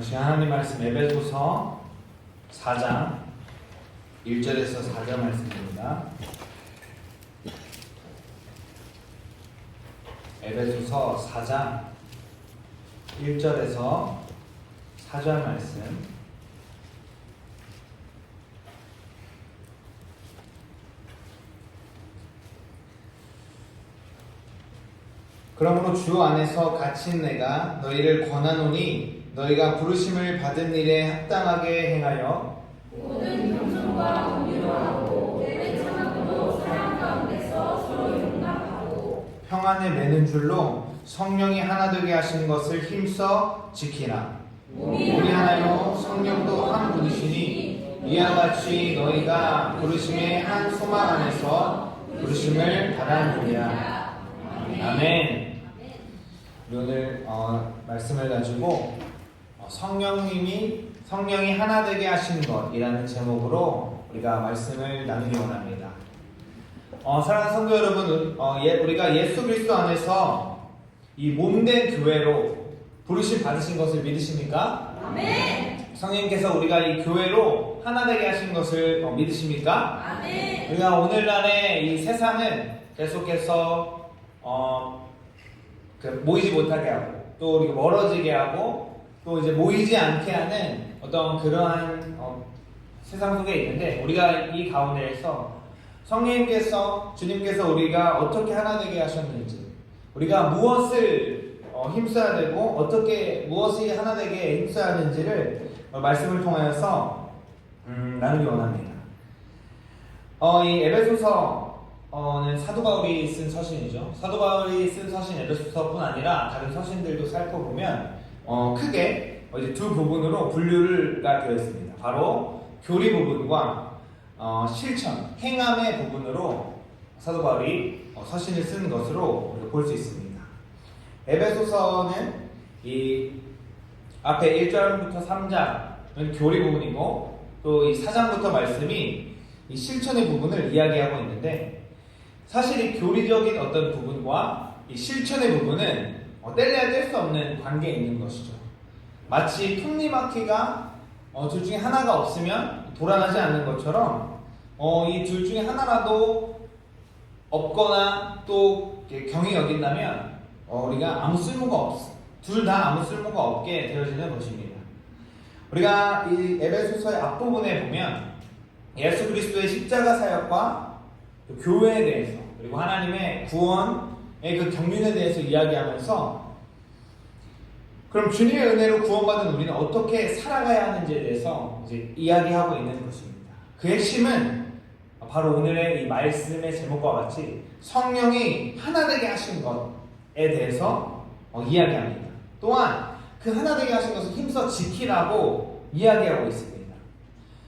지금 하나님 말씀 에베소서 4장 1절에서 4절 말씀입니다. 에베소서 4장 1절에서 4절 말씀. 그러므로 주 안에서 갇힌 내가 너희를 권하노니 너희가 부르심을 받은 일에 합당하게 행하여 모든 겸손과 온유로 하고 때를 참음으로 사랑 가운데서 서로 용납하고 평안에 매는 줄로 성령이 하나 되게 하신 것을 힘써 지키라. 몸이 하나요 성령도 한 분이시니 이와 같이 너희가 부르심의 한 소망 안에서 부르심을 받았느니라. 아멘. 우리 오늘 말씀을 가지고 성령이 하나 되게 하신 것이라는 제목으로 우리가 말씀을 나누기 원합니다. 사랑하는 성도 여러분, 우리가 예수 그리스도 안에서 이 몸된 교회로 부르심 받으신 것을 믿으십니까? 아멘. 성령님께서 우리가 이 교회로 하나 되게 하신 것을 믿으십니까? 아멘. 우리가 오늘날의 이 세상은 계속해서 모이지 못하게 하고 또 우리가 멀어지게 하고 또 이제 모이지 않게 하는 어떤 그러한 세상 속에 있는데, 우리가 이 가운데에서 성령님께서, 주님께서 우리가 어떻게 하나 되게 하셨는지, 우리가 무엇을 힘써야 되고 어떻게 무엇이 하나 되게 힘써야 하는지를 말씀을 통하여서 나누기 원합니다. 이 에베소서는 사도 바울이 쓴 서신이죠. 사도 바울이 쓴 서신 에베소서뿐 아니라 다른 서신들도 살펴보면 크게 이제 두 부분으로 분류가 되어 있습니다. 바로 교리 부분과 실천, 행함의 부분으로 사도 바울이 서신을 쓴 것으로 볼 수 있습니다. 에베소서는 이 앞에 1절부터 3장은 교리 부분이고 또 이 4장부터 말씀이 이 실천의 부분을 이야기하고 있는데, 사실 이 교리적인 어떤 부분과 이 실천의 부분은 뗄래야 뗄 수 없는 관계에 있는 것이죠. 마치 톱니바퀴가 둘 중에 하나가 없으면 돌아가지 않는 것처럼 이 둘 중에 하나라도 없거나 또 경이 여긴다면 우리가 아무 쓸모가 둘 다 아무 쓸모가 없게 되어지는 것입니다. 우리가 이 에베소서의 앞부분에 보면 예수 그리스도의 십자가 사역과 교회에 대해서, 그리고 하나님의 구원의 그 경륜에 대해서 이야기하면서, 그럼 주님의 은혜로 구원받은 우리는 어떻게 살아가야 하는지에 대해서 이제 이야기하고 있는 것입니다. 그 핵심은 바로 오늘의 이 말씀의 제목과 같이 성령이 하나 되게 하신 것에 대해서 이야기합니다. 또한 그 하나 되게 하신 것을 힘써 지키라고 이야기하고 있습니다.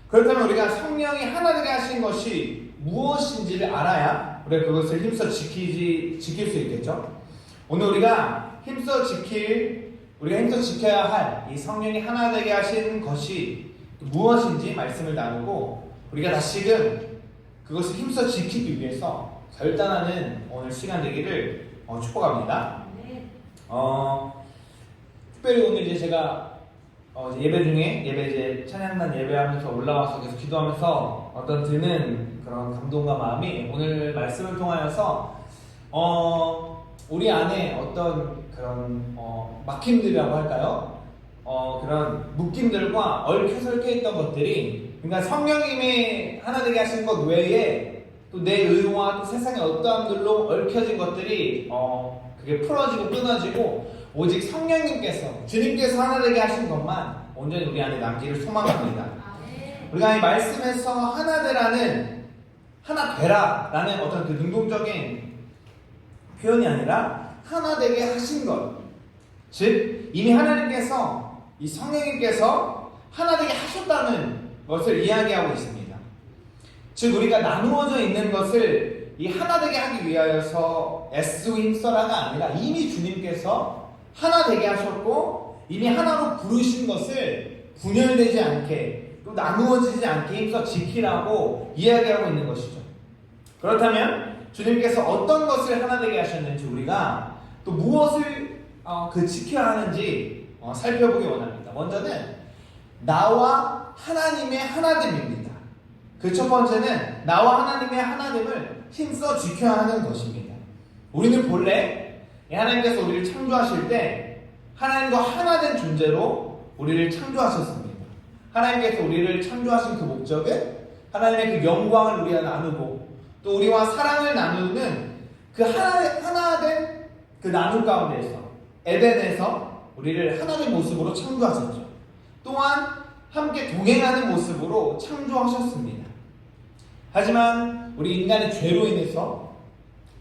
그렇다면 우리가 성령이 하나 되게 하신 것이 무엇인지를 알아야 우리가 그것을 힘써 지킬 수 있겠죠. 오늘 우리가 힘써 지켜야 할 이 성령이 하나 되게 하신 것이 무엇인지 말씀을 나누고, 우리가 다시금 그것을 힘써 지키기 위해서 결단하는 오늘 시간 되기를 축복합니다. 특별히 오늘 이제 제가 예배 중에 찬양단 예배하면서 올라와서 계속 기도하면서 어떤 드는 그런 감동과 마음이 오늘 말씀을 통하여서 우리 안에 어떤 그런 막힘들이라고 할까요? 그런 묶임들과 얽혀 있던 것들이, 그러니까 성령님이 하나 되게 하신 것 외에 또 내 의와 또 세상의 어떠함들로 얽혀진 것들이 그게 풀어지고 끊어지고 오직 성령님께서, 주님께서 하나 되게 하신 것만 온전히 우리 안에 남기를 소망합니다. 우리가 이 말씀에서 하나 되라라는 어떤 그 능동적인 표현이 아니라 하나 되게 하신 것, 즉 이미 하나님께서, 이 성령님께서 하나 되게 하셨다는 것을 이야기하고 있습니다. 즉 우리가 나누어져 있는 것을 이 하나 되게 하기 위하여서 애쓰고 힘써라가 아니라 이미 주님께서 하나 되게 하셨고 이미 하나로 부르신 것을 분열되지 않게 또 나누어지지 않게 힘써 지키라고 이야기하고 있는 것이죠. 그렇다면 주님께서 어떤 것을 하나 되게 하셨는지, 우리가 또 무엇을 지켜야 하는지 살펴보기 원합니다. 먼저는 나와 하나님의 하나됨입니다. 그 첫 번째는 나와 하나님의 하나됨을 힘써 지켜야 하는 것입니다. 우리는 본래 하나님께서 우리를 창조하실 때 하나님과 하나된 존재로 우리를 창조하셨습니다. 하나님께서 우리를 창조하신 그 목적은 하나님의 그 영광을 우리가 나누고 또 우리와 사랑을 나누는 그 하나된 그 나눔 가운데에서 에덴에서 우리를 하나님의 모습으로 창조하셨죠. 또한 함께 동행하는 모습으로 창조하셨습니다. 하지만 우리 인간의 죄로 인해서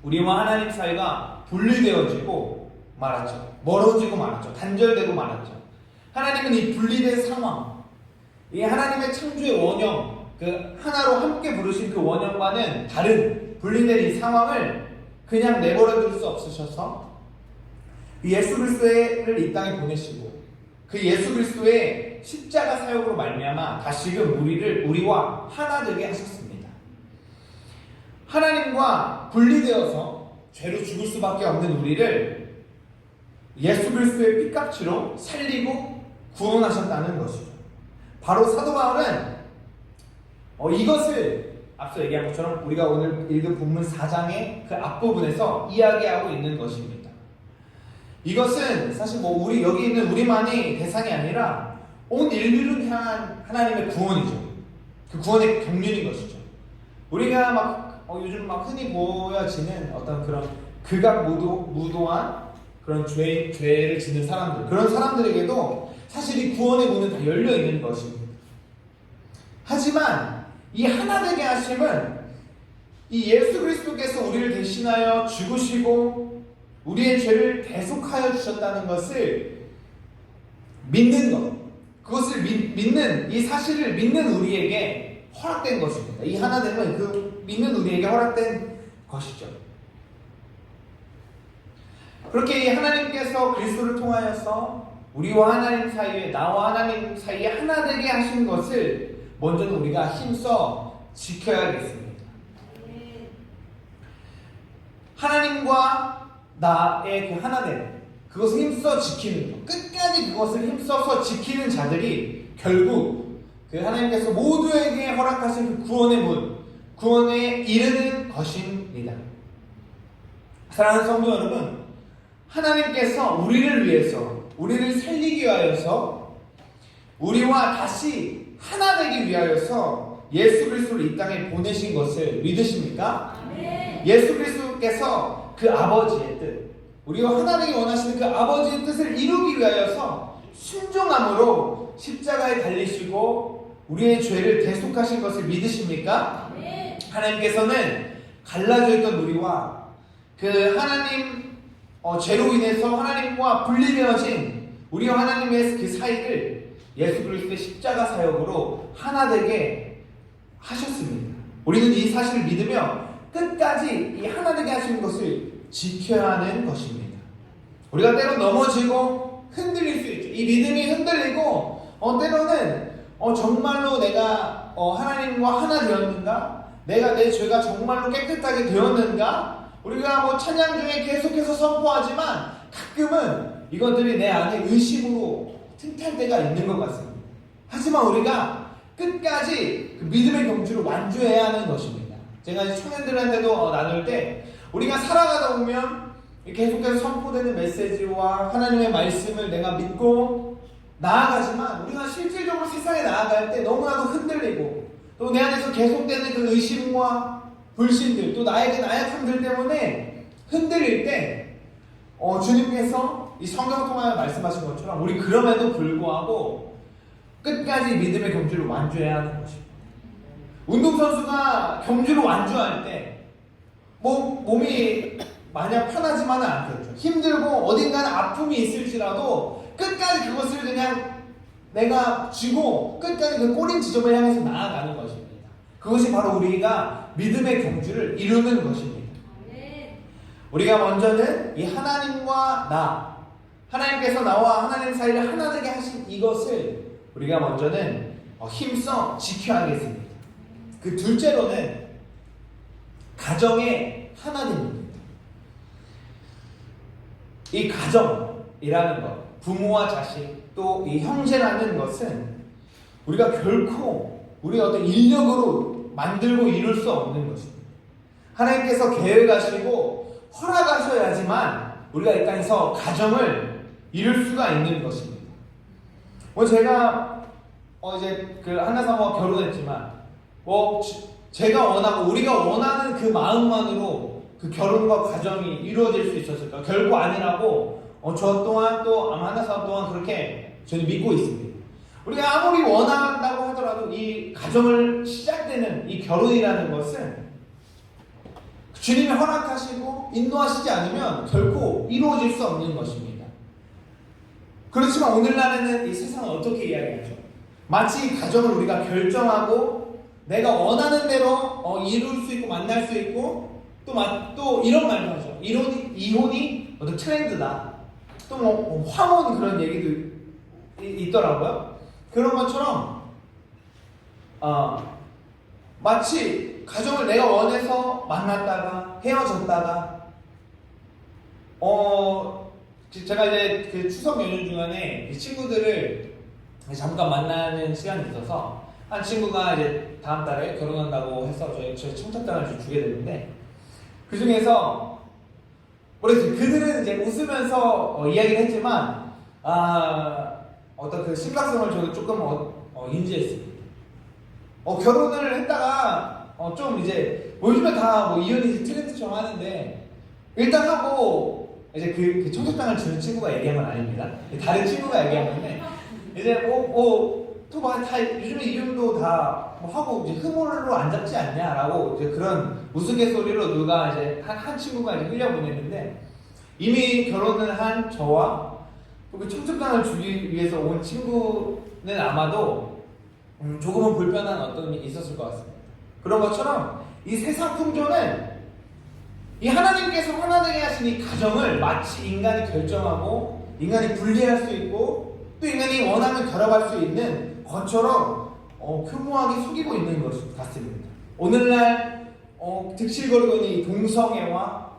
우리와 하나님 사이가 분리되어지고 말았죠. 멀어지고 말았죠. 단절되고 말았죠. 하나님은 이 분리된 상황, 이 하나님의 창조의 원형, 그 하나로 함께 부르신 그 원형과는 다른 분리된 이 상황을 그냥 내버려 둘 수 없으셔서 예수 그리스도를 이 땅에 보내시고 그 예수 그리스도의 십자가 사역으로 말미암아 다시금 우리와 하나 되게 하셨습니다. 하나님과 분리되어서 죄로 죽을 수밖에 없는 우리를 예수 그리스도의 피값으로 살리고 구원하셨다는 것이죠. 바로 사도 바울은 이것을 앞서 얘기한 것처럼 우리가 오늘 읽은 본문 4장의 그 앞부분에서 이야기하고 있는 것입니다. 이것은 사실 우리 여기 있는 우리만이 대상이 아니라 온 인류를 향한 하나님의 구원이죠. 그 구원의 경륜인 것이죠. 우리가 요즘 흔히 보여지는 어떤 그런 극악무도한 그런 죄를 짓는 사람들, 그런 사람들에게도 사실 이 구원의 문은 다 열려 있는 것입니다. 하지만 이 하나 되게 하심은 이 예수 그리스도께서 우리를 대신하여 죽으시고 우리의 죄를 대속하여 주셨다는 것을 믿는 것, 그것을 믿는 이 사실을 믿는 우리에게 허락된 것입니다. 이 하나됨은 그 믿는 우리에게 허락된 것이죠. 그렇게 하나님께서 그리스도를 통하여서 우리와 하나님 사이에, 나와 하나님 사이에 하나 되게 하신 것을 먼저는 우리가 힘써 지켜야겠습니다. 하나님과 나의 그 하나됨, 그것을 힘써 지키는 것, 끝까지 그것을 힘써서 지키는 자들이 결국 그 하나님께서 모두에게 허락하신 그 구원의 문, 구원에 이르는 것입니다. 사랑하는 성도 여러분, 하나님께서 우리를 위해서, 우리를 살리기 위하여서, 우리와 다시 하나 되기 위하여서 예수 그리스도를 이 땅에 보내신 것을 믿으십니까? 예수 그리스도께서 그 아버지의 뜻, 우리와 하나 되기 원하시는 그 아버지의 뜻을 이루기 위하여서 순종함으로 십자가에 달리시고 우리의 죄를 대속하신 것을 믿으십니까? 하나님께서는 갈라져 있던 우리와 그 하나님 죄로 인해서 하나님과 분리되어진 우리와 하나님의 그 사이를 예수 그리스도의 십자가 사역으로 하나 되게 하셨습니다. 우리는 이 사실을 믿으며 끝까지 이 하나 되게 하시는 것을 지켜야 하는 것입니다. 우리가 때로 넘어지고 흔들릴 수 있죠. 이 믿음이 흔들리고 때로는 정말로 내가 하나님과 하나 되었는가? 내 죄가 정말로 깨끗하게 되었는가? 우리가 찬양 중에 계속해서 선포하지만 가끔은 이것들이 내 안에 의심으로 틈탈 때가 있는 것 같습니다. 하지만 우리가 끝까지 그 믿음의 경주를 완주해야 하는 것입니다. 제가 청년들한테도 나눌 때 우리가 살아가다 보면 계속해서 선포되는 메시지와 하나님의 말씀을 내가 믿고 나아가지만 우리가 실질적으로 세상에 나아갈 때 너무나도 흔들리고 또 내 안에서 계속되는 그 의심과 불신들, 또 나의 그 나약함들 때문에 흔들릴 때 주님께서 이 성경을 통하여 말씀하신 것처럼 우리 그럼에도 불구하고 끝까지 믿음의 경주를 완주해야 하는 것입니다. 운동선수가 경주를 완주할 때 몸이 마냥 편하지만은 않겠죠. 힘들고 어딘가는 아픔이 있을지라도 끝까지 그것을 그냥 내가 쥐고 끝까지 그 꼬린 지점을 향해서 나아가는 것입니다. 그것이 바로 우리가 믿음의 경주를 이루는 것입니다. 우리가 먼저는 이 하나님과 하나님께서 나와 하나님 사이를 하나 되게 하신 이것을 우리가 먼저는 힘써 지켜야 하겠습니다. 그 둘째로는 가정의 하나님입니다. 이 가정이라는 것, 부모와 자식 또 이 형제라는 것은 우리가 결코 우리가 어떤 인력으로 만들고 이룰 수 없는 것입니다. 하나님께서 계획하시고 허락하셔야지만 우리가 이 땅에서 가정을 이룰 수가 있는 것입니다. 제가 이제 그 한나사모와 결혼했지만 제가 원하고 우리가 원하는 그 마음만으로 그 결혼과 가정이 이루어질 수 있었을까? 결코 아니라고 저 또한 또 아마 한나사모 또한 그렇게 저는 믿고 있습니다. 우리가 아무리 원한다고 하더라도 이 가정을 시작되는 이 결혼이라는 것은 주님이 허락하시고 인도하시지 않으면 결코 이루어질 수 없는 것입니다. 그렇지만 오늘날에는 이 세상은 어떻게 이야기하죠? 마치 이 가정을 우리가 결정하고 내가 원하는 대로 이룰 수 있고 만날 수 있고 또 이런 말도 하죠. 이혼이 어떤 트렌드다. 또 황혼 그런 얘기도 있더라고요. 그런 것처럼 마치 가정을 내가 원해서 만났다가 헤어졌다가 제가 이제 그 추석 연휴 중간에 친구들을 잠깐 만나는 시간이 있어서 한 친구가 이제 다음 달에 결혼한다고 해서 저희 청첩장을 주게 됐는데 그 중에서 그들은 이제 웃으면서 이야기를 했지만 어떤 그 심각성을 저도 조금 인지했습니다. 결혼을 했다가 좀 이제 요즘에 다 이혼이 트렌드처럼 하는데 일단 하고 이제 그 청첩장을 주는 친구가 얘기한 건 아닙니다. 다른 친구가 얘기한 건데 이제 다 요즘에 이혼도 다 하고 이제 흐물로 안 잡지 않냐라고 이제 그런 우스갯소리로 누가 이제 한 친구가 이제 흘려보냈는데 이미 결혼을 한 저와 그 청첩장을 주기 위해서 온 친구는 아마도 조금은 불편한 어떤 일이 있었을 것 같습니다. 그런 것처럼 이 세상 풍조는 이 하나님께서 하나되게 하신 이 가정을 마치 인간이 결정하고 인간이 분리할 수 있고 또 인간이 원하면 결합할 수 있는 것처럼 교묘하게 속이고 있는 것 같습니다. 오늘날 득실거리고 있는 이 동성애와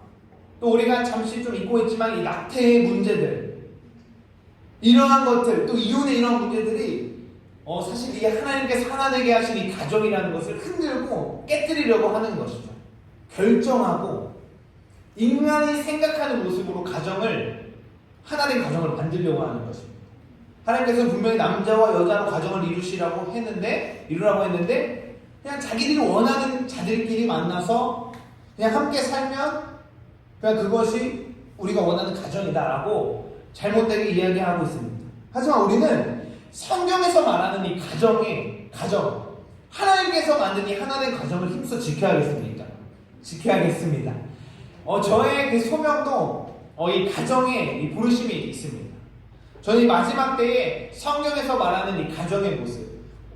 또 우리가 잠시 좀 잊고 있지만 이 낙태의 문제들 이러한 것들 또 이혼의 이러한 문제들이 사실 이 하나님께서 하나되게 하신 이 가정이라는 것을 흔들고 깨뜨리려고 하는 것이죠. 결정하고 인간이 생각하는 모습으로 하나된 가정을 만들려고 하는 것입니다. 하나님께서는 분명히 남자와 여자로 가정을 이루라고 했는데 그냥 자기들이 원하는 자들끼리 만나서 그냥 함께 살면 그냥 그것이 우리가 원하는 가정이다라고 잘못되게 이야기하고 있습니다. 하지만 우리는 성경에서 말하는 이 가정 하나님께서 만든 이 하나된 가정을 힘써 지켜야겠습니다. 저의 그 소명도 이 가정에 이 부르심이 있습니다. 저는 이 마지막 때에 성경에서 말하는 이 가정의 모습,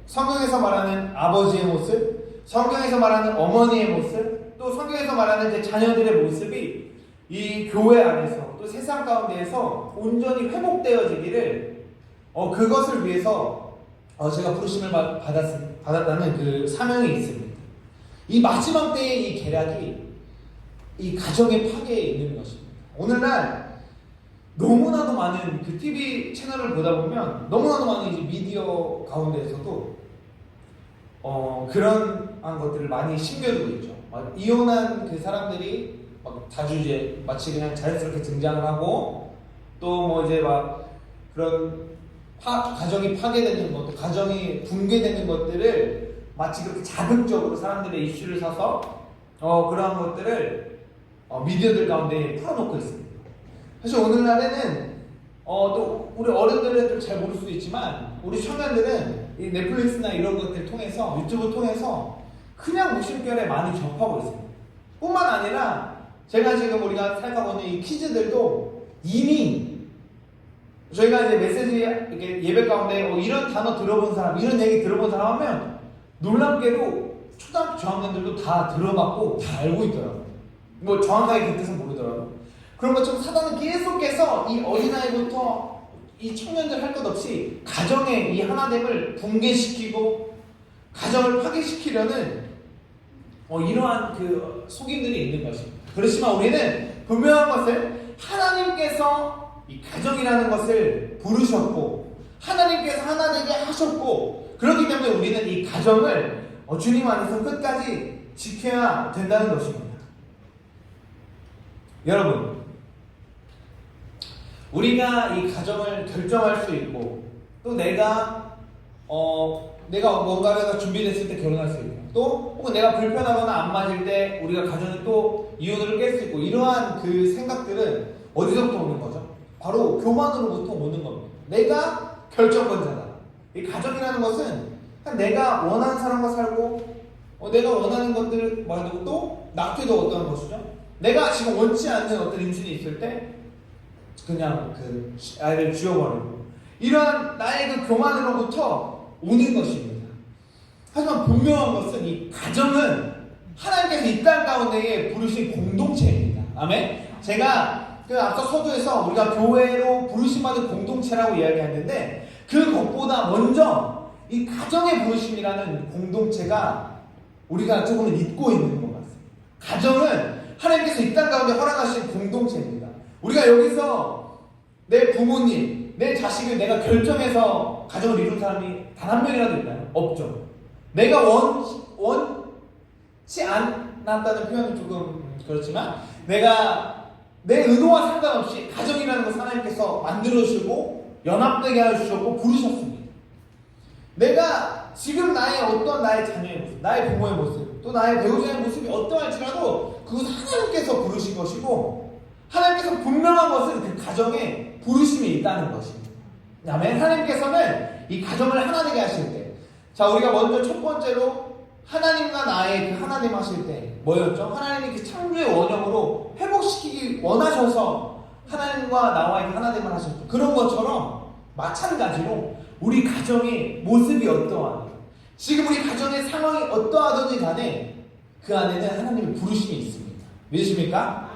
성경에서 말하는 아버지의 모습, 성경에서 말하는 어머니의 모습, 또 성경에서 말하는 제 자녀들의 모습이 이 교회 안에서 또 세상 가운데에서 온전히 회복되어지기를 그것을 위해서 제가 부르심을 받았다는 그 사명이 있습니다. 이 마지막 때의 이 계략이 이 가정의 파괴에 있는 것입니다. 오늘날 너무나도 많은 그 TV 채널을 보다 보면 너무나도 많은 이제 미디어 가운데에서도 그런 것들을 많이 심겨주고 있죠. 이혼한 그 사람들이 자주 이제 마치 그냥 자연스럽게 등장을 하고 또 이제 그런 가정이 파괴되는 것들, 가정이 붕괴되는 것들을 마치 그렇게 자극적으로 사람들의 이슈를 사서 그러한 것들을 미디어들 가운데 풀어놓고 있습니다. 사실 오늘날에는 또 우리 어른들은 좀 잘 모를 수도 있지만 우리 청년들은 이 넷플릭스나 이런 것들 통해서 유튜브 통해서 그냥 무심결에 많이 접하고 있습니다. 뿐만 아니라 제가 지금 우리가 살아가고 있는 이 키즈들도 이미 저희가 이제 메시지 이렇게 예배 가운데 이런 단어 들어본 사람, 이런 얘기 들어본 사람 하면 놀랍게도 초등학교 저학년들도 다 들어봤고 다 알고 있더라고요. 정확하게 그 뜻은 모르더라고요. 그런 것처럼 사단은 계속해서 이 어린아이부터 이 청년들 할 것 없이 가정의 이 하나됨을 붕괴시키고 가정을 파괴시키려는 이러한 그 속임들이 있는 것입니다. 그렇지만 우리는 분명한 것은 하나님께서 이 가정이라는 것을 부르셨고 하나님께서 하나 되게 하셨고 그렇기 때문에 우리는 이 가정을 주님 안에서 끝까지 지켜야 된다는 것입니다. 여러분, 우리가 이 가정을 결정할 수 있고 또 내가 뭔가가 준비됐을 때 결혼할 수 있고 또 혹은 내가 불편하거나 안 맞을 때 우리가 가정이 또 이혼을 깰 수 있고 이러한 그 생각들은 어디서부터 오는 거죠? 바로 교만으로부터 오는 겁니다. 내가 결정권자다. 이 가정이라는 것은 내가 원하는 사람과 살고 내가 원하는 것들을 말하고 또 낙태도 어떤 것이죠? 내가 지금 원치 않는 어떤 임신이 있을 때 그냥 그 아이를 쥐어버리고 이러한 나의 그 교만으로부터 오는 것입니다. 하지만 분명한 것은 이 가정은 하나님께서 이 땅 가운데에 부르신 공동체입니다. 아멘? 제가 그 앞서 서두에서 우리가 교회로 부르심받은 공동체라고 이야기했는데 그것보다 먼저 이 가정의 부르심이라는 공동체가 우리가 조금은 잊고 있는 것 같습니다. 가정은 하나님께서 이 땅 가운데 허락하신 공동체입니다. 우리가 여기서 내 부모님, 내 자식을 내가 결정해서 가정을 이룬 사람이 단 한 명이라도 있나요? 없죠. 내가 원치 않았다는 표현은 조금 그렇지만 내가 내 의도와 상관없이 가정이라는 것을 하나님께서 만들어주시고 연합되게 하셨고 부르셨습니다. 내가 지금 나의 자녀의 모습, 나의 부모의 모습, 또 나의 배우자의 모습이 어떠할지라도 그것은 하나님께서 부르신 것이고 하나님께서 분명한 것은 그 가정에 부르심이 있다는 것입니다. 아멘. 하나님께서는 이 가정을 하나 되게 하실 때, 자 우리가 먼저 첫 번째로 하나님과 나의 그 하나님 하실 때 뭐였죠? 하나님이 그 창조의 원형으로 회복시키기 원하셔서 하나님과 나와의 그 하나님을 하셨죠. 그런 것처럼 마찬가지로 우리 가정의 모습이 어떠하든 지금 우리 가정의 상황이 어떠하든지 간에 그 안에는 하나님의 부르심이 있습니다. 믿으십니까?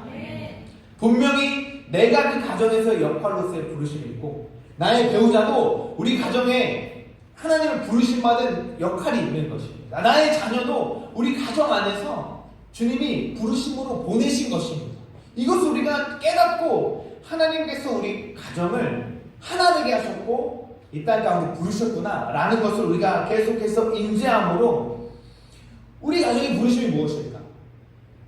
분명히 내가 그 가정에서의 역할로서의 부르심이 있고 나의 배우자도 우리 가정에 하나님을 부르심받은 역할이 있는 것입니다. 나의 자녀도 우리 가정 안에서 주님이 부르심으로 보내신 것입니다. 이것을 우리가 깨닫고 하나님께서 우리 가정을 하나 되게 하셨고 이 땅 가운데 부르셨구나 라는 것을 우리가 계속해서 인지함으로 우리 가정의 부르심이 무엇일까?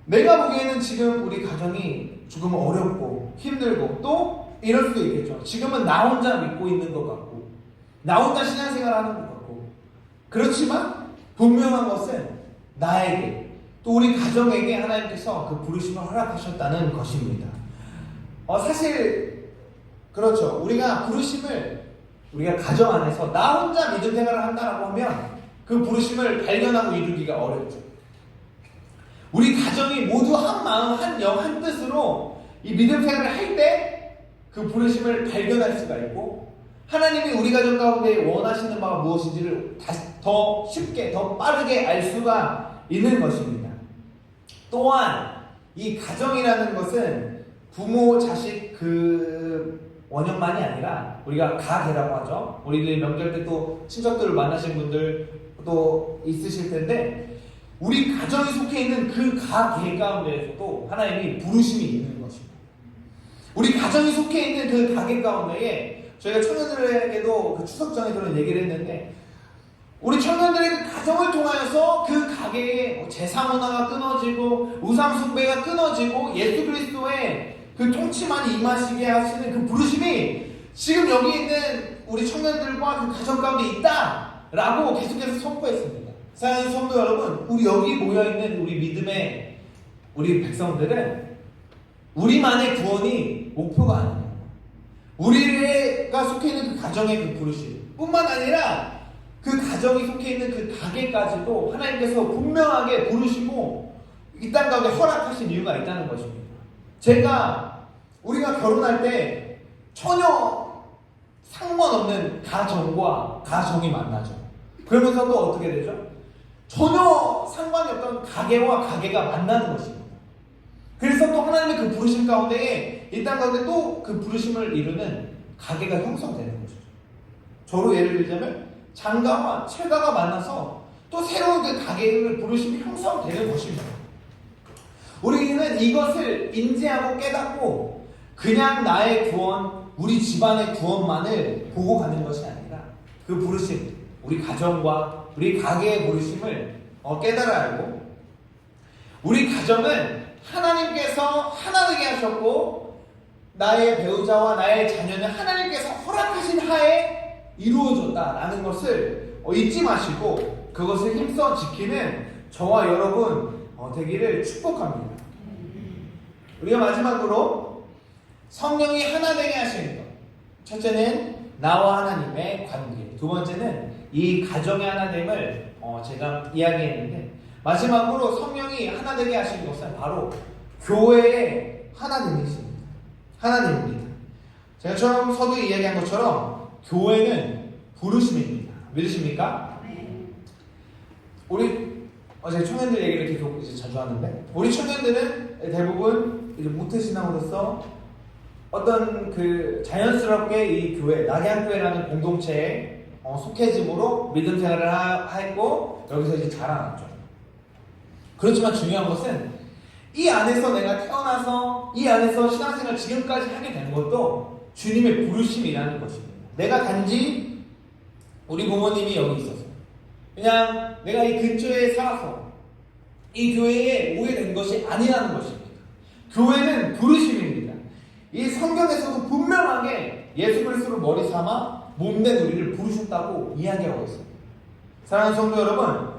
내가 보기에는 지금 우리 가정이 조금 어렵고 힘들고 또 이럴 수도 있겠죠. 지금은 나 혼자 믿고 있는 것 같고 나 혼자 신앙생활하는 것 같고 그렇지만 분명한 것은 나에게 또 우리 가정에게 하나님께서 그 부르심을 허락하셨다는 것입니다. 사실 그렇죠. 우리가 부르심을 우리가 가정 안에서 나 혼자 믿음 생활을 한다고 하면 그 부르심을 발견하고 이루기가 어렵죠. 우리 가정이 모두 한 마음, 한 영, 한 뜻으로 이 믿음 생활을 할 때 그 부르심을 발견할 수가 있고 하나님이 우리 가정 가운데 원하시는 바가 무엇인지를 더 쉽게, 더 빠르게 알 수가 있는 것입니다. 또한 이 가정이라는 것은 부모, 자식 그 원형만이 아니라 우리가 가계라고 하죠. 우리들 명절 때 또 친척들을 만나신 분들 또 있으실 텐데 우리 가정에 속해 있는 그 가계 가운데에서도 하나님이 부르심이 있는 것입니다. 우리 가정이 속해 있는 그 가계 가운데에 저희가 청년들에게도 그 추석 전에 그런 얘기를 했는데 우리 청년들의 그 가정을 통하여서 그 가계에 제사 문화가 끊어지고 우상 숭배가 끊어지고 예수 그리스도의 그 통치만이 임하시게 하시는 그 부르심이 지금 여기 있는 우리 청년들과 그 가정 가운데 있다라고 계속해서 선포했습니다. 사랑하는 성도 여러분, 우리 여기 모여있는 우리 믿음의 우리 백성들은 우리만의 구원이 목표가 아니에요. 우리가 속해 있는 그 가정의 그 부르심 뿐만 아니라 그 가정이 속해 있는 그 가게까지도 하나님께서 분명하게 부르시고 이 땅 가운데 허락하신 이유가 있다는 것입니다. 우리가 결혼할 때 전혀 상관없는 가정과 가정이 만나죠. 그러면서 또 어떻게 되죠? 전혀 상관이 없던 가게와 가게가 만나는 것입니다. 그래서 또 하나님의 그 부르심 가운데에 이 땅 가운데 또 그 부르심을 이루는 가게가 형성되는 것이죠. 저로 예를 들자면 장가와 채가가 만나서 또 새로운 그 가게를 부르심이 형성되는 것입니다. 우리는 이것을 인지하고 깨닫고 그냥 나의 구원, 우리 집안의 구원만을 보고 가는 것이 아니라 그 부르심, 우리 가정과 우리 가게의 부르심을 깨달아 알고 우리 가정은 하나님께서 하나 되게 하셨고 나의 배우자와 나의 자녀는 하나님께서 허락하신 하에 이루어졌다라는 것을 잊지 마시고 그것을 힘써 지키는 저와 여러분 되기를 축복합니다. 우리가 마지막으로 성령이 하나 되게 하시는 것. 첫째는 나와 하나님의 관계. 두 번째는 이 가정의 하나됨을 제가 이야기했는데 마지막으로 성령이 하나 되게 하시는 것은 바로 교회의 하나됨이십니다. 하나님입니다. 제가 처음 서두에 이야기한 것처럼 교회는 부르심입니다. 믿으십니까? 우리 제가 청년들 얘기를 계속 이제 자주 하는데 우리 청년들은 대부분 이제 모태신앙으로서 어떤 그 자연스럽게 이 교회 낙양교회라는 공동체에 속해짐으로 믿음 생활을 했고 여기서 이제 자라났죠. 그렇지만 중요한 것은 이 안에서 내가 태어나서 이 안에서 신앙생활 지금까지 하게 된 것도 주님의 부르심이라는 것입니다. 내가 단지 우리 부모님이 여기 있어서 그냥 내가 이 근처에 살아서 이 교회에 오게 된 것이 아니라는 것입니다. 교회는 부르심입니다. 이 성경에서도 분명하게 예수 그리스도를 머리 삼아 몸된 우리를 부르셨다고 이야기하고 있습니다. 사랑하는 성도 여러분,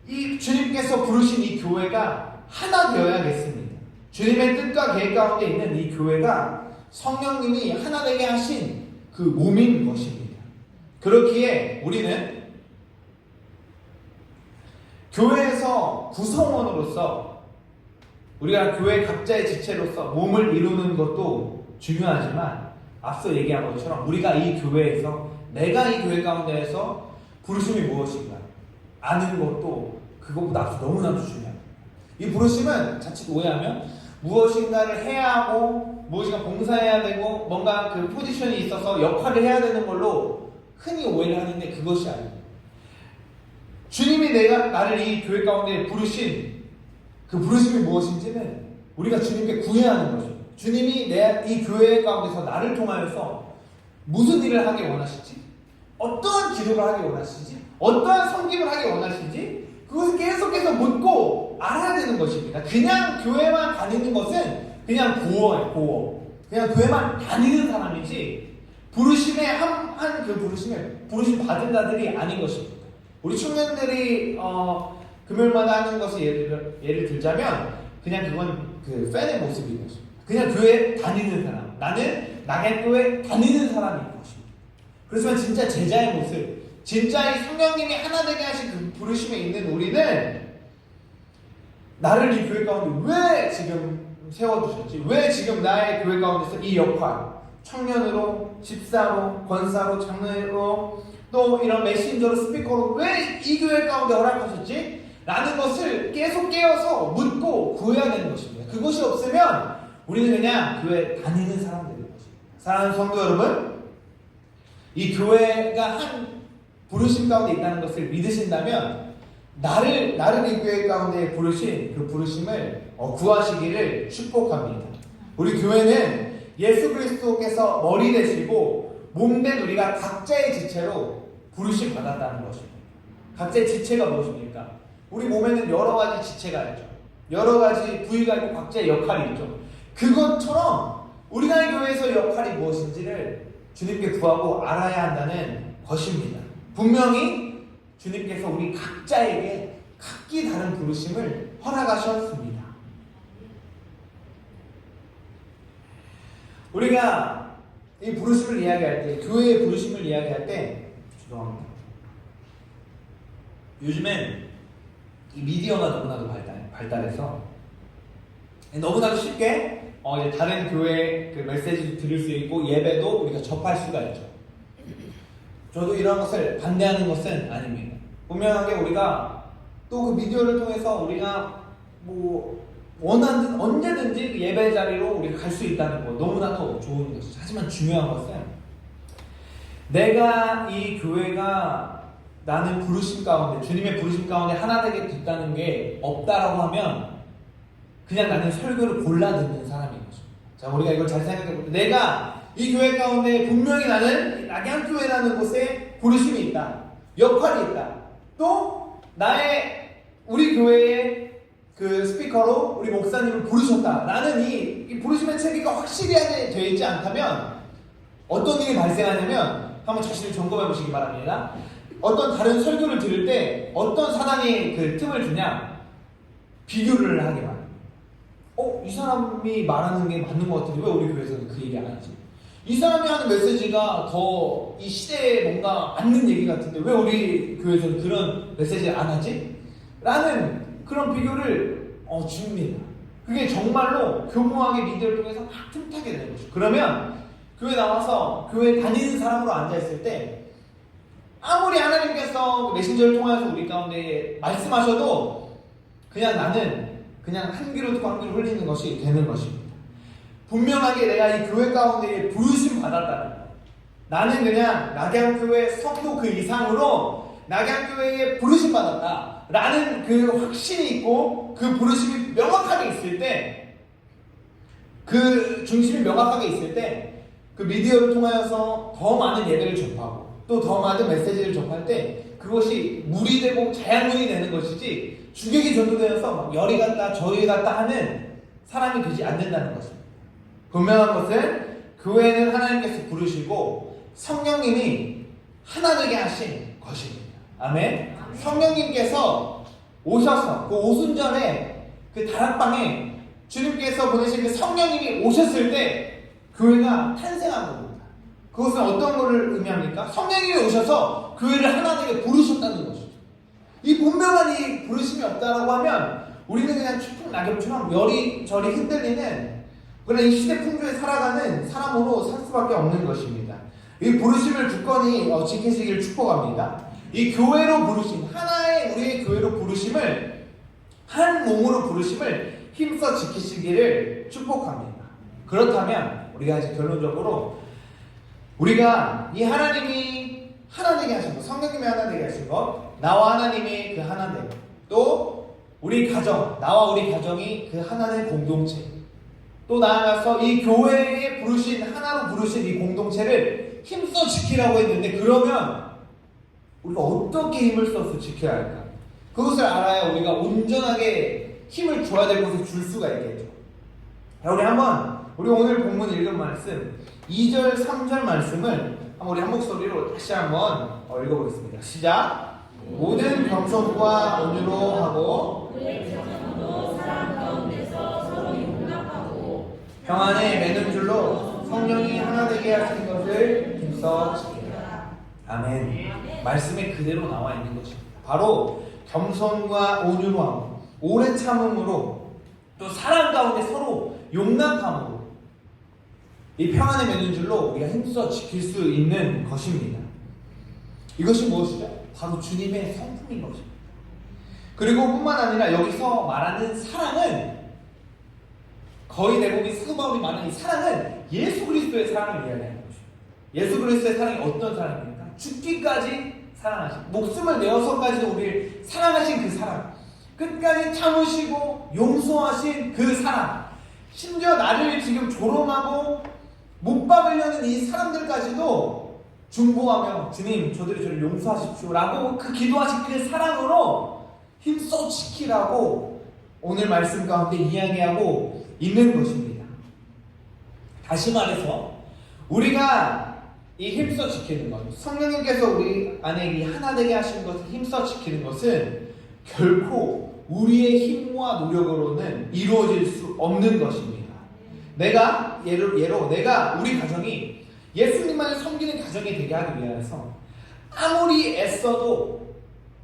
이 주님께서 부르신 이 교회가 하나 되어야겠습니다. 주님의 뜻과 계획 가운데 있는 이 교회가 성령님이 하나 되게 하신 그 몸인 것입니다. 그렇기에 우리는 교회에서 구성원으로서 우리가 교회 각자의 지체로서 몸을 이루는 것도 중요하지만 앞서 얘기한 것처럼 우리가 이 교회에서 내가 이 교회 가운데에서 부르심이 무엇인가 아는 것도 그것보다 앞서 너무나도 중요합니다. 이 부르심은 자칫 오해하면 무엇인가를 해야 하고 무엇인가 봉사해야 되고 뭔가 그 포지션이 있어서 역할을 해야 되는 걸로 흔히 오해를 하는데 그것이 아닙니다. 주님이 나를 이 교회 가운데 부르신 그 부르심이 무엇인지는 우리가 주님께 구해야 하는 거죠. 주님이 이 교회 가운데서 나를 통하여서 무슨 일을 하기 원하시지? 어떠한 기도를 하기 원하시지? 어떠한 섬김을 하기 원하시지? 그것을 계속해서 묻고 알아야 되는 것입니다. 그냥 교회만 다니는 것은 그냥 고어예요, 고어. 그냥 교회만 다니는 사람이지 부르심의 한 그 부르심 받은 자들이 아닌 것입니다. 우리 청년들이 금요일마다 하는 것을 예를 들자면 그냥 그건 그 팬의 모습인 것입니다. 그냥 교회 다니는 사람. 나는 낙양교회 다니는 사람인 것입니다. 그렇지만 진짜 제자의 모습, 진짜 이 성령님이 하나 되게 하신 그 부르심에 있는 우리는 나를 이 교회 가운데 왜 지금 세워두셨지? 왜 지금 나의 교회 가운데서 이 역할, 청년으로, 집사로, 권사로, 장로로 또 이런 메신저로, 스피커로 왜 이 교회 가운데 허락하셨지? 라는 것을 계속 깨어서 묻고 구해야 되는 것입니다. 그것이 없으면 우리는 그냥 교회 다니는 사람들인 것입니다. 사랑하는 성도 여러분, 이 교회가 한 부르심 가운데 있다는 것을 믿으신다면 나를 이 교회 가운데 부르신 그 부르심을 구하시기를 축복합니다. 우리 교회는 예수 그리스도께서 머리 되시고 몸된 우리가 각자의 지체로 부르심 받았다는 것입니다. 각자의 지체가 무엇입니까? 우리 몸에는 여러 가지 지체가 있죠. 여러 가지 부위가 있고 각자의 역할이 있죠. 그것처럼 우리가 이 교회에서 역할이 무엇인지를 주님께 구하고 알아야 한다는 것입니다. 분명히 주님께서 우리 각자에게 각기 다른 부르심을 허락하셨습니다. 우리가 이 부르심을 이야기할 때, 교회의 부르심을 이야기할 때, 죄송합니다. 요즘엔 이 미디어가 너무나도 발달해서 너무나도 쉽게 이제 다른 교회 그 메시지도 들을 수 있고 예배도 우리가 접할 수가 있죠. 저도 이런 것을 반대하는 것은 아닙니다. 분명하게 우리가 또 그 미디어를 통해서 우리가 뭐 원하는 언제든지 그 예배 자리로 우리가 갈 수 있다는 거 너무나도 좋은 것이죠. 하지만 중요한 것은 내가 이 교회가 나는 부르심 가운데 주님의 부르심 가운데 하나 되게 됐다는 게 없다라고 하면 그냥 나는 설교를 골라 듣는 사람인 거죠. 자, 우리가 이걸 잘 생각해 볼 때 내가 이 교회 가운데 분명히 나는 낙양교회라는 곳에 부르심이 있다. 역할이 있다. 또 우리 교회의 그 스피커로 우리 목사님을 부르셨다. 나는 이 부르심의 체계가 확실히 되어 있지 않다면 어떤 일이 발생하냐면 한번 자신을 점검해 보시기 바랍니다. 어떤 다른 설교를 들을 때 어떤 사단이 그 틈을 주냐? 비교를 하게 말합니다. 이 사람이 말하는 게 맞는 것 같은데 왜 우리 교회에서는 그 얘기 안 하지? 이 사람이 하는 메시지가 더 이 시대에 뭔가 맞는 얘기 같은데 왜 우리 교회에서는 그런 메시지를 안 하지? 라는 그런 비교를 줍니다. 그게 정말로 교묘하게 미디어를 통해서 막 틈타게 되는 거죠. 그러면 교회 나와서 교회 다니는 사람으로 앉아있을 때 아무리 하나님께서 메신저를 통해서 우리 가운데 말씀하셔도 나는 한 귀로 듣고 한 귀로 흘리는 것이 되는 것입니다. 분명하게 내가 이 교회 가운데 부르심 받았다는 것. 나는 낙양교회 성도 그 이상으로 낙양교회에 부르심 받았다 라는 그 확신이 있고 그 부르심이 명확하게 있을 때, 그 중심이 명확하게 있을 때 그 미디어를 통하여서 더 많은 예배를 접하고 또 더 많은 메시지를 접할 때 그것이 물이 되고 자양분이 되는 것이지 주객이 전도되어서 막 열이 갔다 저리 갔다 하는 사람이 되지 않는다는 것입니다. 분명한 것은 교회는 하나님께서 부르시고 성령님이 하나 되게 하신 것입니다. 아멘. 성령님께서 오셔서 그 오순절에 그 다락방에 주님께서 보내신 그 성령님이 오셨을 때 교회가 탄생한 겁니다. 그것은 어떤 것을 의미합니까? 성령님이 오셔서 교회를 하나 되게 부르셨다는 것이죠. 이 분명한 이 부르심이 없다라고 하면 우리는 추풍 낙엽처럼 여리저리 흔들리는 그런 이 시대 풍조에 살아가는 사람으로 살 수밖에 없는 것입니다. 이 부르심을 굳건히 지키시기를 축복합니다. 이 교회로 부르심, 하나의 우리의 교회로 부르심을, 한 몸으로 부르심을 힘써 지키시기를 축복합니다. 그렇다면 우리가 이제 결론적으로 우리가 이 하나님이 하나 되게 하신 것, 성령님이 하나 되게 하신 것, 나와 하나님이 그 하나 됨, 또 우리 가정, 나와 우리 가정이 그 하나의 공동체, 또 나아가서 이 교회에 하나로 부르신 이 공동체를 힘써 지키라고 했는데, 그러면 우리가 어떻게 힘을 써서 지켜야 할까? 그것을 알아야 우리가 온전하게 힘을 줘야 될 곳에 줄 수가 있겠죠. 우리 오늘 본문 읽은 말씀 2절 3절 말씀을 우리 한 목소리로 다시 한번 읽어보겠습니다. 시작. 모든 겸손과 온유로 하고 사랑 가운데서 서로 용납하고 평안에 매는 줄로 성령이 하나 되게 하신 것을 힘써 지키라. 아멘. 말씀에 그대로 나와 있는 것입니다. 바로 겸손과 온유로 하고 오래 참음으로 또 사랑 가운데 서로 용납함으로 이 평안에 맺는 줄로 우리가 힘써 지킬 수 있는 것입니다. 이것이 무엇이죠? 바로 주님의 성품인 것입니다. 그리고 뿐만 아니라 여기서 말하는 사랑은 거의 대부분 사도 바울이 말하는 이 사랑은 예수 그리스도의 사랑을 이야기하는 것입니다. 예수 그리스도의 사랑이 어떤 사랑입니까? 죽기까지 사랑하신, 목숨을 내어서까지도 우리를 사랑하신 그 사랑, 끝까지 참으시고 용서하신 그 사랑, 심지어 나를 지금 조롱하고 못 박으려는 이 사람들까지도 중보하며 주님 저들을 용서하십시오 라고 그 기도하신 그 사랑으로 힘써 지키라고 오늘 말씀 가운데 이야기하고 있는 것입니다. 다시 말해서 우리가 이 힘써 지키는 것, 성령님께서 우리 안에 이 하나 되게 하신 것을 힘써 지키는 것은 결코 우리의 힘과 노력으로는 이루어질 수 없는 것입니다. 내가 우리 가정이 예수님만을 섬기는 가정이 되게 하기 위해서 아무리 애써도,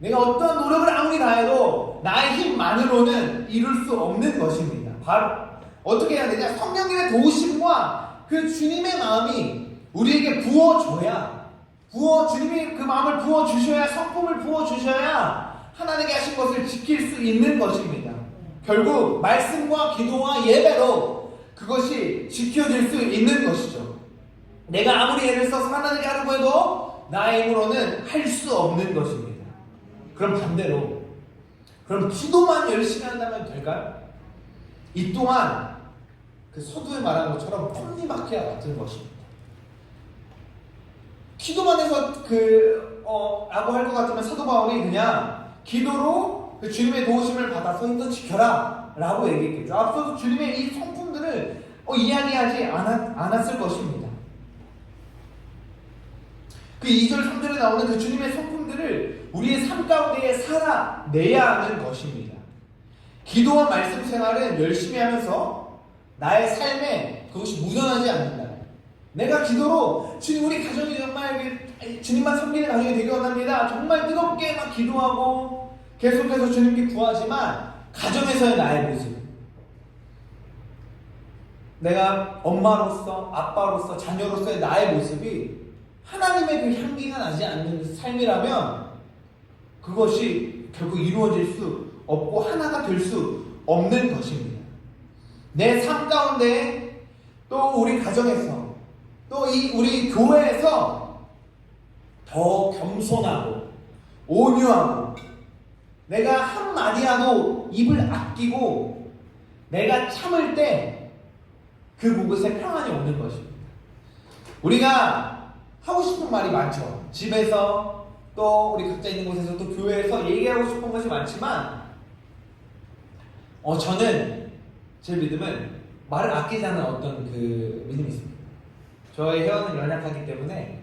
내가 어떤 노력을 아무리 다해도 나의 힘만으로는 이룰 수 없는 것입니다. 바로 어떻게 해야 되냐? 성령님의 도우심과 그 주님의 마음이 우리에게 부어줘야, 주님이 그 마음을 부어주셔야, 성품을 부어주셔야 하나님께 하신 것을 지킬 수 있는 것입니다. 결국 말씀과 기도와 예배로 그것이 지켜질 수 있는 것이죠. 내가 아무리 애를 써서 하나님께 하려고 해도 나의 힘으로는 할 수 없는 것입니다. 그럼 반대로, 그럼 기도만 열심히 한다면 될까요? 이 또한 그 서두에 말한 것처럼 톱니바퀴와 같은 것입니다. 기도만 해서 라고 할 것 같으면 사도 바울이 그냥 기도로 그 주님의 도우심을 받아서 힘써 지켜라 라고 얘기했겠죠. 앞서서 주님의 이 성품들을 이야기하지 않았을 것입니다. 그 2절 3절에 나오는 그 주님의 성품들을 우리의 삶 가운데에 살아내야 하는 것입니다. 기도와 말씀 생활은 열심히 하면서 나의 삶에 그것이 묻어나지 않는다. 내가 기도로 주님, 우리 가정이 정말 주님만 섬기는 가정이 되기 원합니다. 정말 뜨겁게 막 기도하고 계속해서 주님께 구하지만 가정에서의 나의 모습, 내가 엄마로서 아빠로서 자녀로서의 나의 모습이 하나님의 그 향기가 나지 않는 삶이라면 그것이 결국 이루어질 수 없고 하나가 될 수 없는 것입니다. 내 삶 가운데 또 우리 가정에서 또 우리 교회에서 더 겸손하고 온유하고 내가 한마디라도 입을 아끼고 내가 참을 때 그 그곳에 평안이 오는 것입니다. 우리가 하고 싶은 말이 많죠. 집에서 또 우리 각자 있는 곳에서 또 교회에서 얘기하고 싶은 것이 많지만 저는 제 믿음은 말을 아끼지 않는 어떤 그 믿음이 있습니다. 저의 혀는 연약하기 때문에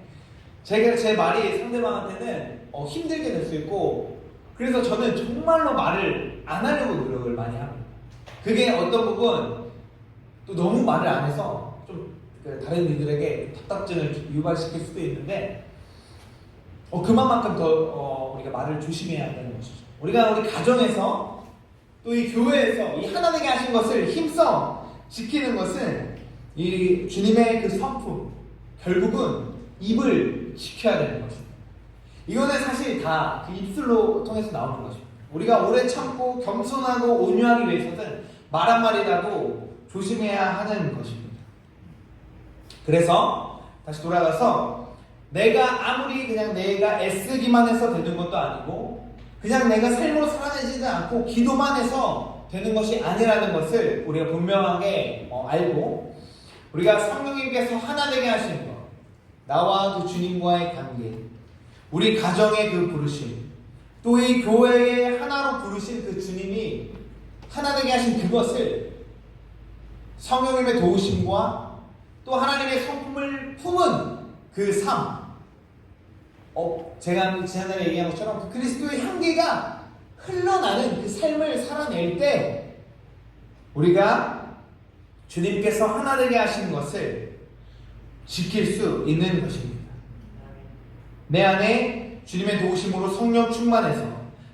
제 말이 상대방한테는 힘들게 될 수 있고, 그래서 저는 정말로 말을 안 하려고 노력을 많이 합니다. 그게 어떤 부분 또 너무 말을 안 해서 좀 다른 이들에게 답답증을 유발시킬 수도 있는데 그만큼 더 우리가 말을 조심해야 한다는 것이죠. 우리가 우리 가정에서 또 이 교회에서 이 하나 되게 하신 것을 힘써 지키는 것은 이 주님의 그 성품, 결국은 입을 지켜야 되는 것입니다. 이거는 사실 다 그 입술로 통해서 나오는 것입니다. 우리가 오래 참고 겸손하고 온유하기 위해서는 말 한마디라도 조심해야 하는 것입니다. 그래서 다시 돌아가서 내가 아무리 그냥 내가 애쓰기만 해서 되는 것도 아니고 그냥 내가 삶으로 살아내지도 않고 기도만 해서 되는 것이 아니라는 것을 우리가 분명하게 알고, 우리가 성령님께서 하나 되게 하시는 것, 나와 그 주님과의 관계, 우리 가정의 그 부르심, 또 이 교회의 하나로 부르신 그 주님이 하나 되게 하신 그것을 성령님의 도우심과 또 하나님의 성품을 품은 그 삶, 제가 지난달에 얘기한 것처럼 그 그리스도의 향기가 흘러나는 그 삶을 살아낼 때 우리가 주님께서 하나 되게 하신 것을 지킬 수 있는 것입니다. 내 안에 주님의 도우심으로 성령 충만해서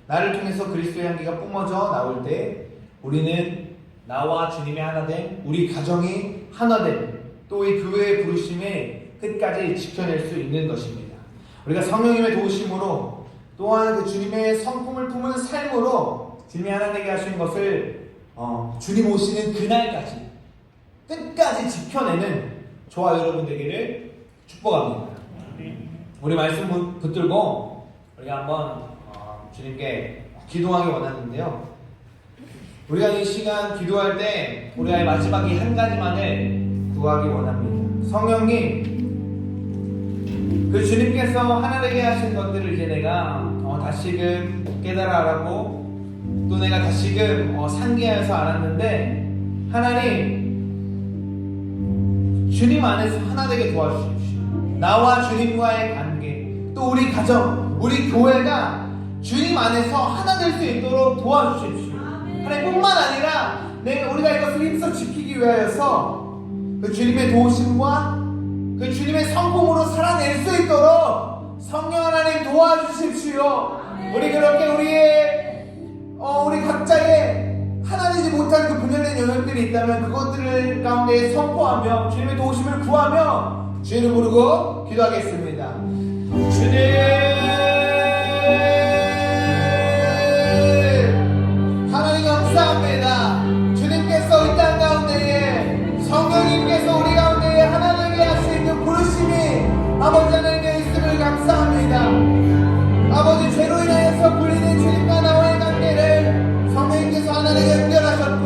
나를 통해서 그리스도의 향기가 뿜어져 나올 때 우리는 나와 주님의 하나됨, 우리 가정이 하나됨, 또 이 교회의 부르심에 끝까지 지켜낼 수 있는 것입니다. 우리가 성령님의 도우심으로 또한 그 주님의 성품을 품은 삶으로 주님이 하나 되게 하신 것을 주님 오시는 그날까지 끝까지 지켜내는 저와 여러분 되기를 축복합니다. 우리 말씀 붙들고 우리가 한번 주님께 기도하기 원하는데요. 우리가 이 시간 기도할 때 우리가 마지막 이 한 가지만을 구하기 원합니다. 성령님, 그 주님께서 하나 되게 하신 것들을 이제 내가 다시금 깨달아 알았고 또 내가 다시금 상기하여서 알았는데, 하나님 주님 안에서 하나 되게 도와주십시오. 나와 주님과의 관계, 또 우리 가정, 우리 교회가 주님 안에서 하나 될 수 있도록 도와주십시오. 하나님뿐만 아니라 우리가 이것을 힘써 지키기 위하여서 그 주님의 도우심과 그 주님의 성품으로 살아낼 수 있도록 성령 하나님 도와주십시오. 우리 그렇게 우리 각자의 하나 되지 못한 그 분열된 영역들이 있다면 그것들을 가운데 선포하며 주님의 도우심을 구하며 주님을 부르고 기도하겠습니다. 주님, 하나님 감사합니다. 주님께서 이 땅 가운데에 성령님께서 우리 가운데에 하나 되게 할 수 있는 부르심이 아버지 하나님께 있음을 감사합니다. 아버지, 죄로 인하여서 불리는 주님과 나와의 관계를 성령님께서 하나 되게 연결하셨고,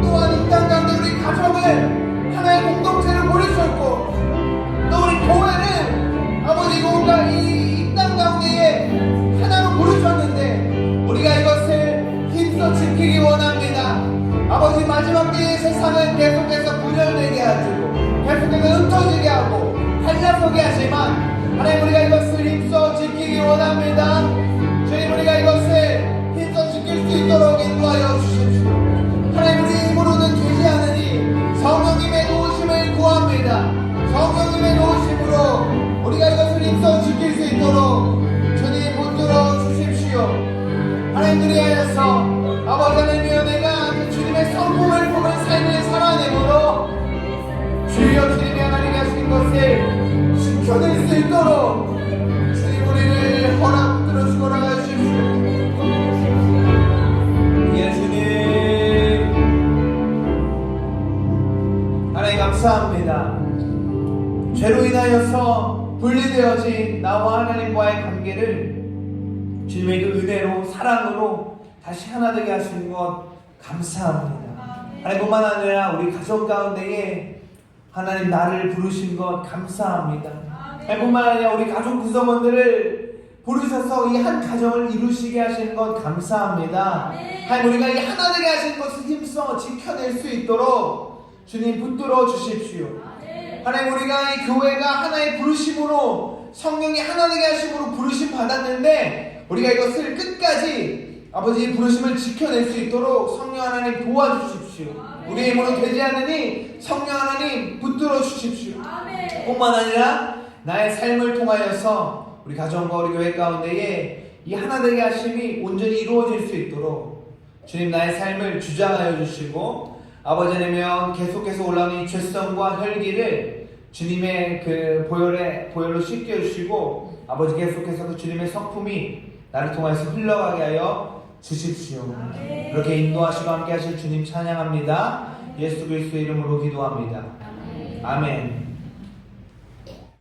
또한 이 땅 가운데 우리 가정을 하나의 공동체를 보내셨고, 또 우리 교회를 아버지 마지막 때의 세상은 계속해서 분열되게 하시고 계속해서 흩어지게 하고 갈라서게 하지만 하나님 우리가 이것을 힘써 지키기 원합니다. 주님 우리가 이것을 힘써 지킬 수 있도록 인도하여 주십시오. 하나님 우리 힘으로는 되지 않으니 성령님의 도우심을 구합니다. 성령님의 도우심으로 우리가 이것을 힘써 지킬 수 있도록 주님 붙들어 주십시오. 하나님 그리하여서 아버지 하나님이여 내가 그 주님의 성품을 보는 삶을 살아내므로 주여 주님이 하나님이 하신 것을 지켜낼 수 있도록 주님 우리를 허락 붙들어 나가 주십시오. 예 주님 하나님 감사합니다. 죄로 인하여서 분리되어진 나와 하나님과의 관계를 주님의 그 은혜로 사랑으로 다시 하나 되게 하시는 것 감사합니다. 하나님뿐만 아니라 우리 가족 가운데에 하나님 나를 부르신 것 감사합니다. 하나님뿐만 아니라 우리 가족 구성원들을 부르셔서 이 한 가정을 이루시게 하시는 것 감사합니다. 하나님 우리가 이 하나 되게 하신 것을 힘써 지켜낼 수 있도록 주님 붙들어 주십시오. 하나님 우리가 이 교회가 하나의 부르심으로 성령이 하나 되게 하심으로 부르심 받았는데 우리가 이것을 끝까지 아버지의 부르심을 지켜낼 수 있도록 성령 하나님 도와주십시오. 우리의 힘으로 되지 않으니 성령 하나님 붙들어 주십시오. 뿐만 아니라 나의 삶을 통하여서 우리 가정과 우리 교회 가운데에 이 하나 되게 하심이 온전히 이루어질 수 있도록 주님 나의 삶을 주장하여 주시고 아버지 하나님 계속해서 올라오는 이 죄성과 혈기를 주님의 그 보혈로 씻겨 주시고 아버지 계속해서 그 주님의 성품이 나를 통해서 흘러가게 하여 주십시오. 그렇게 인도하시고 함께 하실 주님 찬양합니다. 예수 그리스도의 이름으로 기도합니다. 아멘.